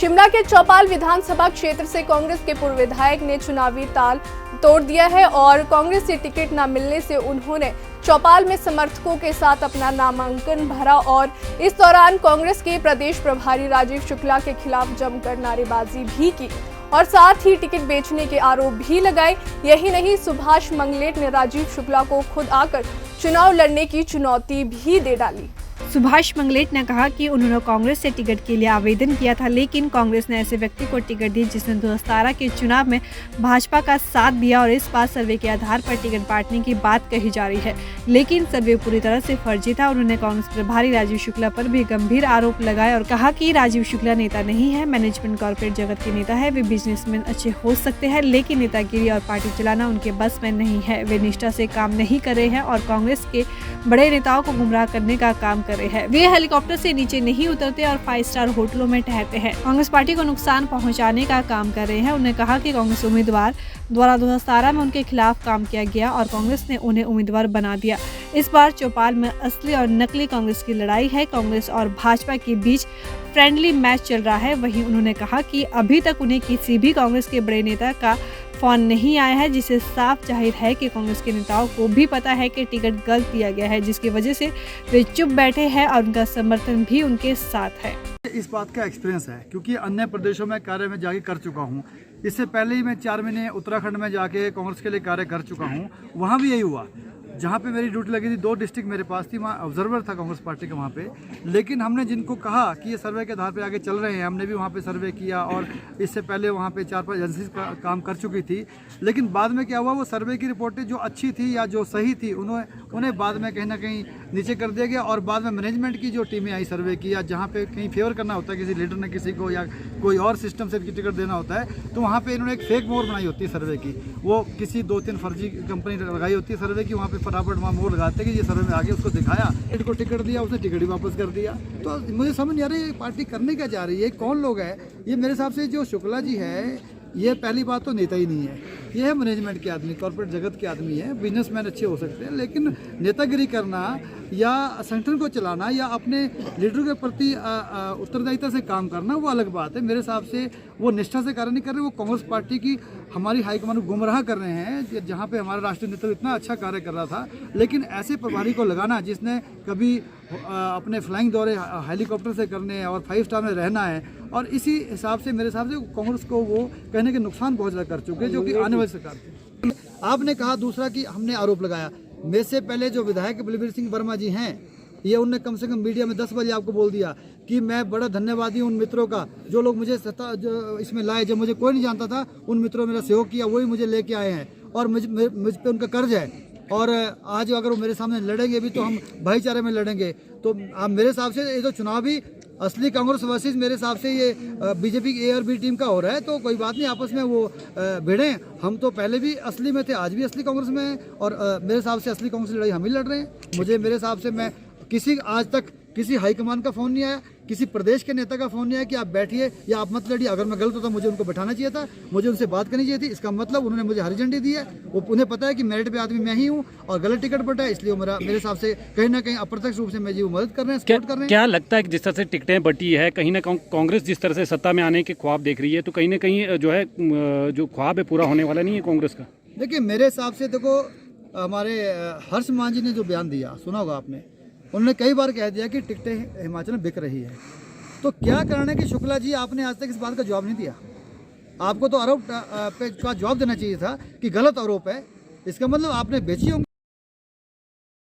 शिमला के चौपाल विधानसभा क्षेत्र से कांग्रेस के पूर्व विधायक ने चुनावी ताल तोड़ दिया है और कांग्रेस से टिकट न मिलने से उन्होंने चौपाल में समर्थकों के साथ अपना नामांकन भरा और इस दौरान कांग्रेस के प्रदेश प्रभारी राजीव शुक्ला के खिलाफ जमकर नारेबाजी भी की और साथ ही टिकट बेचने के आरोप भी लगाए। यही नहीं, सुभाष मंगलेट ने राजीव शुक्ला को खुद आकर चुनाव लड़ने की चुनौती भी दे डाली। सुभाष मंगलेट ने कहा कि उन्होंने कांग्रेस से टिकट के लिए आवेदन किया था, लेकिन कांग्रेस ने ऐसे व्यक्ति को टिकट दी जिसने 2017 के चुनाव में भाजपा का साथ दिया और इस बार सर्वे के आधार पर टिकट बांटने की बात कही जा रही है, लेकिन सर्वे पूरी तरह से फर्जी था। उन्होंने कांग्रेस प्रभारी राजीव शुक्ला पर भी गंभीर आरोप लगाए और कहा कि राजीव शुक्ला नेता नहीं है, मैनेजमेंट कॉर्पोरेट जगत के नेता है। वे बिजनेसमैन अच्छे हो सकते हैं, लेकिन नेतागिरी और पार्टी चलाना उनके बस में नहीं है। वे निष्ठा से काम नहीं कर रहे हैं और कांग्रेस के बड़े नेताओं को गुमराह करने का काम कर रहे हैं। वे हेलीकॉप्टर से नीचे नहीं उतरते और 5 स्टार होटलों में ठहरते हैं। कांग्रेस पार्टी को नुकसान पहुंचाने का काम कर रहे हैं। उन्होंने कहा कि कांग्रेस उम्मीदवार द्वारा 2017 में उनके खिलाफ काम किया गया और कांग्रेस ने उन्हें उम्मीदवार बना दिया। इस बार चौपाल में असली और नकली कांग्रेस की लड़ाई है। कांग्रेस और भाजपा के बीच फ्रेंडली मैच चल रहा है। वहीं उन्होंने कहा कि अभी तक उन्हें किसी भी कांग्रेस के बड़े नेता का फोन नहीं आया है, जिससे साफ जाहिर है कि कांग्रेस के नेताओं को भी पता है कि टिकट गलत दिया गया है, जिसकी वजह से वे चुप बैठे हैं और उनका समर्थन भी उनके साथ है। इस बात का एक्सपीरियंस है क्योंकि अन्य प्रदेशों में कार्य में जाके कर चुका हूँ। इससे पहले ही मैं 4 महीने उत्तराखंड में जाके कांग्रेस के लिए कार्य कर चुका हूँ। वहाँ भी यही हुआ, जहाँ पे मेरी ड्यूटी लगी थी 2 डिस्ट्रिक्ट मेरे पास थी, वहाँ ऑब्जर्वर था कांग्रेस पार्टी का वहाँ पे। लेकिन हमने जिनको कहा कि ये सर्वे के आधार पे आगे चल रहे हैं, हमने भी वहाँ पे सर्वे किया और इससे पहले वहाँ पे 4-5 एजेंसी काम कर चुकी थी। लेकिन बाद में क्या हुआ, वो सर्वे की रिपोर्टें जो अच्छी थी या जो सही थी उन्हें बाद में कहीं ना कहीं नीचे कर दिया गया और बाद में मैनेजमेंट की जो टीमें आई सर्वे की या जहाँ पे कहीं फेवर करना होता है किसी लीडर ने किसी को या कोई और सिस्टम से टिकट देना होता है, तो वहाँ पे इन्होंने एक फेक मोहर बनाई होती है सर्वे की। वो किसी 2-3 फर्जी कंपनी लगाई होती है सर्वे की, वहाँ पे फटाफट वहाँ मोहर लगाते कि ये सर्वे में आगे उसको दिखाया, को टिकट दिया, उसने टिकट ही वापस कर दिया। तो मुझे समझ नहीं आ रही ये पार्टी करने क्या जा रही है, कौन लोग है ये। मेरे हिसाब से जो शुक्ला जी है, ये पहली बात तो नेता ही नहीं है, ये है मैनेजमेंट के आदमी, कॉर्पोरेट जगत के आदमी है। बिजनेसमैन अच्छे हो सकते हैं, लेकिन नेतागिरी करना या संगठन को चलाना या अपने लीडर के प्रति उत्तरदायित्व से काम करना वो अलग बात है। मेरे हिसाब से वो निष्ठा से कार्य नहीं कर रहे, वो कांग्रेस पार्टी की हमारी हाईकमान को गुमराह कर रहे हैं, जहाँ पे हमारा राष्ट्रीय नेतृत्व इतना अच्छा कार्य कर रहा था। लेकिन ऐसे प्रभारी को लगाना जिसने कभी अपने फ्लाइंग दौरे हेलीकॉप्टर से करने और 5 स्टार में रहना है, और इसी हिसाब से मेरे हिसाब से कांग्रेस को वो कहने के नुकसान पहुँचा कर चुके हैं, जो कि आने वाली सरकार थी। आपने कहा दूसरा कि हमने आरोप लगाया, मेरे से पहले जो विधायक बलबीर सिंह वर्मा जी हैं, ये उनने कम से कम मीडिया में 10 बजे आपको बोल दिया कि मैं बड़ा धन्यवादी हूँ उन मित्रों का जो लोग मुझे जो इसमें लाए, जब मुझे कोई नहीं जानता था उन मित्रों ने मेरा सहयोग किया, वही मुझे लेके आए हैं और मुझ पे उनका कर्ज है। और आज अगर वो मेरे सामने लड़ेंगे भी तो हम भाईचारे में लड़ेंगे। तो आप मेरे हिसाब से ये तो चुनाव भी असली कांग्रेस वर्सेस मेरे हिसाब से ये बीजेपी की A और B टीम का हो रहा है, तो कोई बात नहीं, आपस में वो भिड़ें। हम तो पहले भी असली में थे, आज भी असली कांग्रेस में हैं और मेरे हिसाब से असली कांग्रेस की लड़ाई हम ही लड़ रहे हैं। मेरे हिसाब से मैं आज तक किसी हाईकमान का फ़ोन नहीं आया, किसी प्रदेश के नेता का फ़ोन नहीं आया कि आप बैठिए या आप मत लड़िए। अगर मैं गलत होता मुझे उनको बैठाना चाहिए था, मुझे उनसे बात करनी चाहिए थी। इसका मतलब उन्होंने मुझे हरी झंडी दी है, वो उन्हें पता है कि मेरिट पे आदमी मैं ही हूँ और गलत टिकट बटा है, इसलिए मेरे हिसाब से कहीं ना कहीं अप्रत्यक्ष रूप से मेरी मदद कर रहे हैं, सपोर्ट कर रहे हैं। क्या लगता है कि जिस तरह से टिकटें बटी है, कहीं ना कांग्रेस जिस तरह से सत्ता में आने के ख्वाब देख रही है, तो कहीं ना कहीं जो है जो ख्वाब है पूरा होने वाला नहीं है कांग्रेस का? देखिए मेरे हिसाब से देखो, हमारे हर्ष मान जी ने जो बयान दिया सुना होगा आपने, उन्होंने कई बार कह दिया कि टिकटें हिमाचल में बिक रही है। तो क्या कारण है कि शुक्ला जी आपने आज तक इस बात का जवाब नहीं दिया? आपको तो आरोप का जवाब देना चाहिए था कि गलत आरोप है, इसका मतलब आपने बेची होंगी।